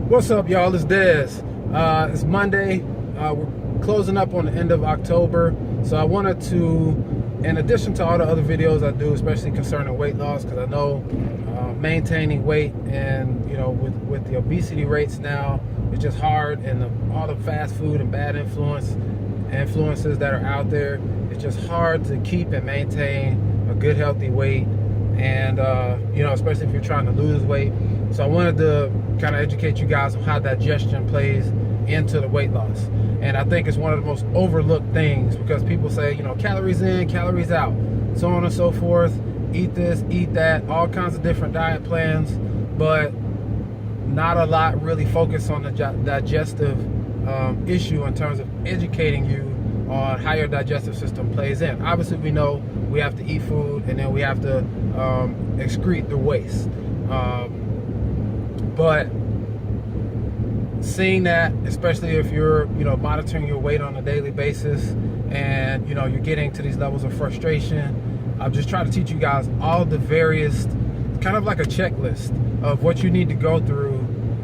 What's up, y'all? It's Dez. It's Monday. We're closing up on the end of October, so I wanted to, in addition to all the other videos I do, especially concerning weight loss, because I know maintaining weight and with the obesity rates now, it's just hard, and all the fast food and bad influences that are out there, it's just hard to keep and maintain a good healthy weight, and especially if you're trying to lose weight. So I wanted to kind of educate you guys on how digestion plays into the weight loss. And I think it's one of the most overlooked things, because people say, calories in, calories out, so on and so forth, eat this, eat that, all kinds of different diet plans, but not a lot really focus on the digestive issue in terms of educating you on how your digestive system plays in. Obviously, we know we have to eat food, and then we have to excrete the waste. But seeing that, especially if you're monitoring your weight on a daily basis, and you're getting to these levels of frustration, I've just tried to teach you guys all the various, kind of like a checklist of what you need to go through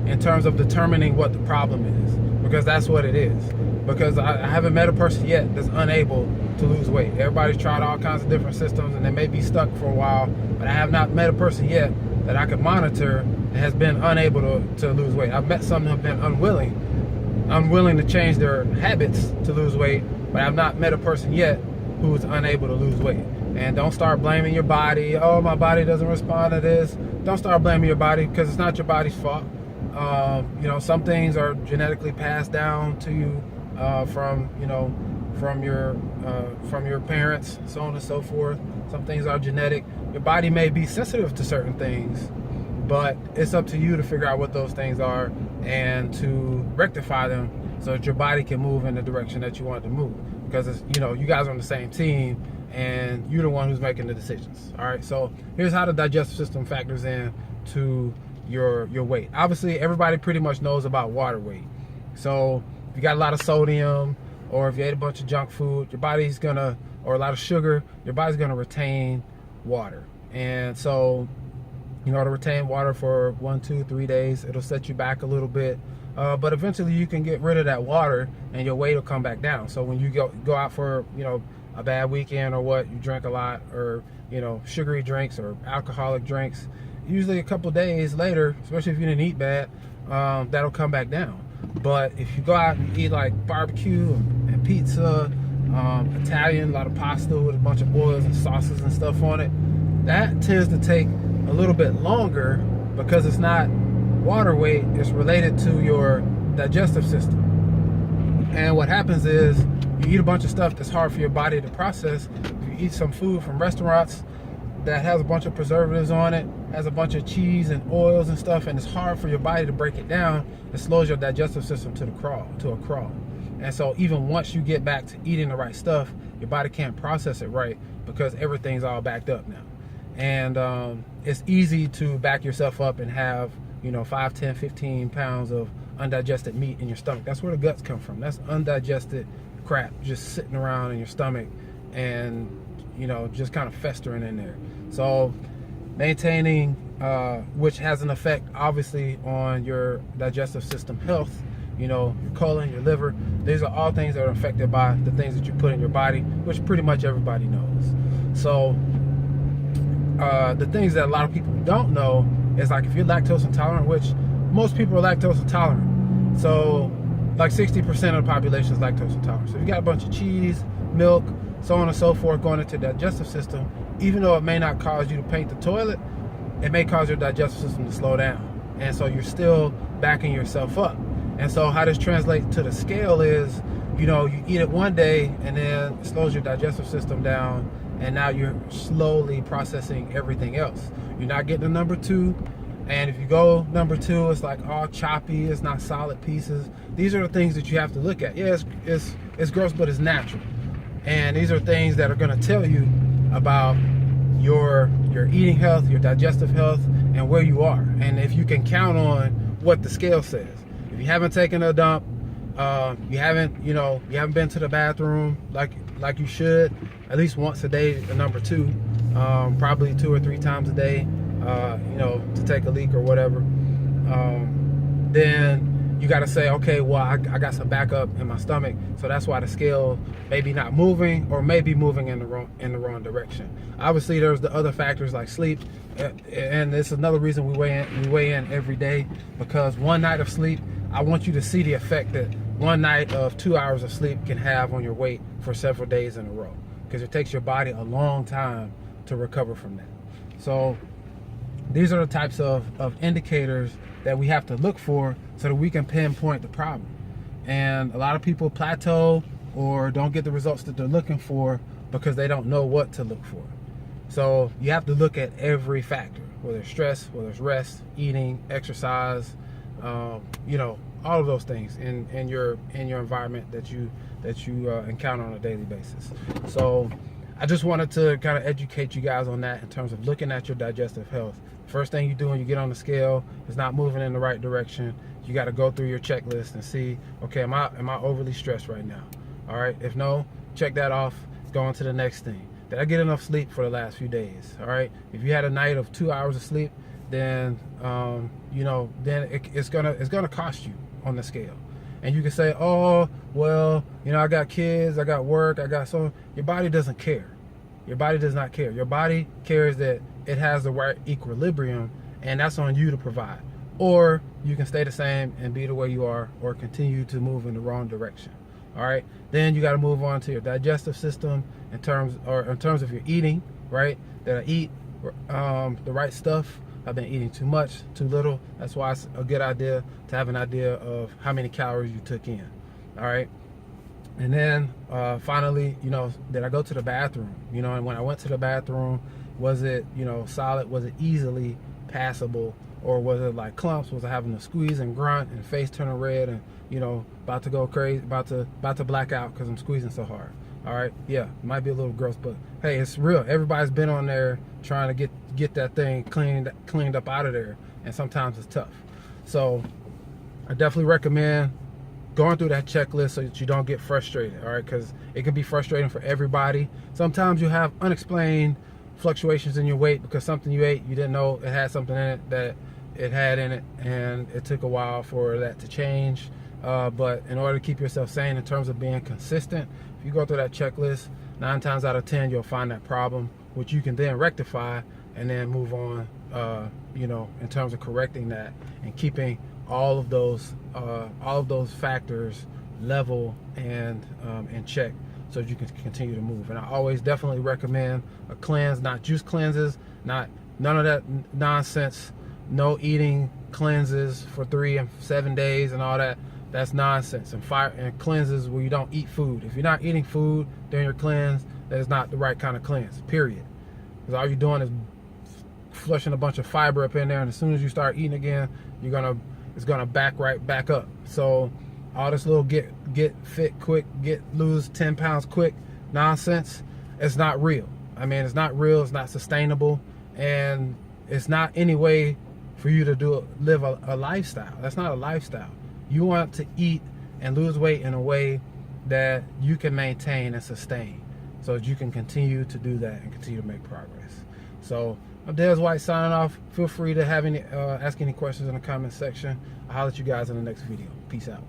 in terms of determining what the problem is, because that's what it is. Because I haven't met a person yet that's unable to lose weight. Everybody's tried all kinds of different systems, and they may be stuck for a while, but I have not met a person yet that I could monitor and has been unable to lose weight. I've met some who have been unwilling to change their habits to lose weight, but I've not met a person yet who is unable to lose weight. And don't start blaming your body. Oh, my body doesn't respond to this. Don't start blaming your body, because it's not your body's fault. Some things are genetically passed down to you from your parents, so on and so forth. Some things are genetic. Your body may be sensitive to certain things, but it's up to you to figure out what those things are and to rectify them so that your body can move in the direction that you want it to move. Because it's, you guys are on the same team, and you're the one who's making the decisions. All right, so here's how the digestive system factors in to your weight. Obviously, everybody pretty much knows about water weight. So if you got a lot of sodium, or if you ate a bunch of junk food, your body's gonna, or a lot of sugar, your body's gonna retain water. And so, to retain water for 1, 2, 3 days, it'll set you back a little bit. But eventually you can get rid of that water, and your weight will come back down. So when you go out for, a bad weekend, or you drink a lot, or, sugary drinks or alcoholic drinks, usually a couple days later, especially if you didn't eat bad, that'll come back down. But if you go out and eat like barbecue and pizza, Italian, a lot of pasta with a bunch of oils and sauces and stuff on it, that tends to take a little bit longer, because it's not water weight, it's related to your digestive system. And what happens is, you eat a bunch of stuff that's hard for your body to process. If you eat some food from restaurants that has a bunch of preservatives on it, has a bunch of cheese and oils and stuff, and it's hard for your body to break it down, it slows your digestive system to a crawl. And so even once you get back to eating the right stuff, your body can't process it right, because everything's all backed up now. And it's easy to back yourself up and have 5, 10, 15 pounds of undigested meat in your stomach. That's where the guts come from. That's undigested crap just sitting around in your stomach, and just kind of festering in there. So maintaining, which has an effect obviously on your digestive system health, your colon, your liver, these are all things that are affected by the things that you put in your body, which pretty much everybody knows. So the things that a lot of people don't know is, like, if you're lactose intolerant, which most people are lactose intolerant. So like 60% of the population is lactose intolerant. So if you got a bunch of cheese, milk, so on and so forth going into the digestive system, even though it may not cause you to paint the toilet, it may cause your digestive system to slow down. And so you're still backing yourself up. And so how this translates to the scale is, you eat it one day, and then it slows your digestive system down, and now you're slowly processing everything else. You're not getting to number 2. And if you go number 2, it's like all choppy, it's not solid pieces. These are the things that you have to look at. Yeah, it's gross, but it's natural. And these are things that are going to tell you about your eating health, your digestive health, and where you are. And if you can count on what the scale says. If you haven't taken a dump, you haven't been to the bathroom like you should, at least once a day, the number 2, probably 2 or 3 times a day, to take a leak or whatever, then you got to say, okay, well, I got some backup in my stomach, so that's why the scale maybe not moving or maybe moving in the wrong direction. Obviously, there's the other factors like sleep, and it's another reason we weigh in every day, because one night of sleep, I want you to see the effect that one night of 2 hours of sleep can have on your weight for several days in a row, because it takes your body a long time to recover from that. So these are the types of indicators that we have to look for so that we can pinpoint the problem. And a lot of people plateau or don't get the results that they're looking for because they don't know what to look for. So you have to look at every factor, whether it's stress, whether it's rest, eating, exercise, you know, all of those things in your environment that you encounter on a daily basis. So I just wanted to kind of educate you guys on that in terms of looking at your digestive health. First thing you do when you get on the scale is not moving in the right direction. You got to go through your checklist and see, okay, am I overly stressed right now? All right, if no, check that off, go on to the next thing. Did I get enough sleep for the last few days? All right, if you had a night of 2 hours of sleep, then you know, then it's gonna cost you on the scale. And you can say, oh, well, you know, I got kids, I got work, I got so. Your body doesn't care. Your body does not care. Your body cares that it has the right equilibrium, and that's on you to provide. Or you can stay the same and be the way you are, or continue to move in the wrong direction. All right. Then you got to move on to your digestive system in terms of your eating. Right. That I eat the right stuff. I've been eating too much, too little. That's why it's a good idea to have an idea of how many calories you took in. All right. And then finally, you know, did I go to the bathroom? You know, and when I went to the bathroom, was it, you know, solid? Was it easily passable? Or was it like clumps? Was I having to squeeze and grunt and face turning red and, you know, about to go crazy, about to black out because I'm squeezing so hard? All right, yeah, it might be a little gross, but hey, it's real. Everybody's been on there trying to get that thing cleaned up out of there, and sometimes it's tough. So I definitely recommend going through that checklist so that you don't get frustrated, all right? Because it can be frustrating for everybody. Sometimes you have unexplained fluctuations in your weight because something you ate, you didn't know it had something in it that it had in it, and it took a while for that to change. But in order to keep yourself sane in terms of being consistent, if you go through that checklist, 9 times out of 10, you'll find that problem, which you can then rectify and then move on, you know, in terms of correcting that and keeping all of those factors level and in check so that you can continue to move. And I always definitely recommend a cleanse, not juice cleanses, none of that nonsense, no eating cleanses for 3 and 7 days and all that. That's nonsense. And cleanses where you don't eat food. If you're not eating food during your cleanse, that is not the right kind of cleanse, period. Because all you're doing is flushing a bunch of fiber up in there, and as soon as you start eating again, it's gonna back back up. So all this little get fit quick, lose 10 pounds quick nonsense, it's not real. I mean, it's not real, it's not sustainable, and it's not any way for you to live a lifestyle. That's not a lifestyle. You want to eat and lose weight in a way that you can maintain and sustain so that you can continue to do that and continue to make progress. So I'm Des White signing off. Feel free to have ask any questions in the comment section. I'll holler at you guys in the next video. Peace out.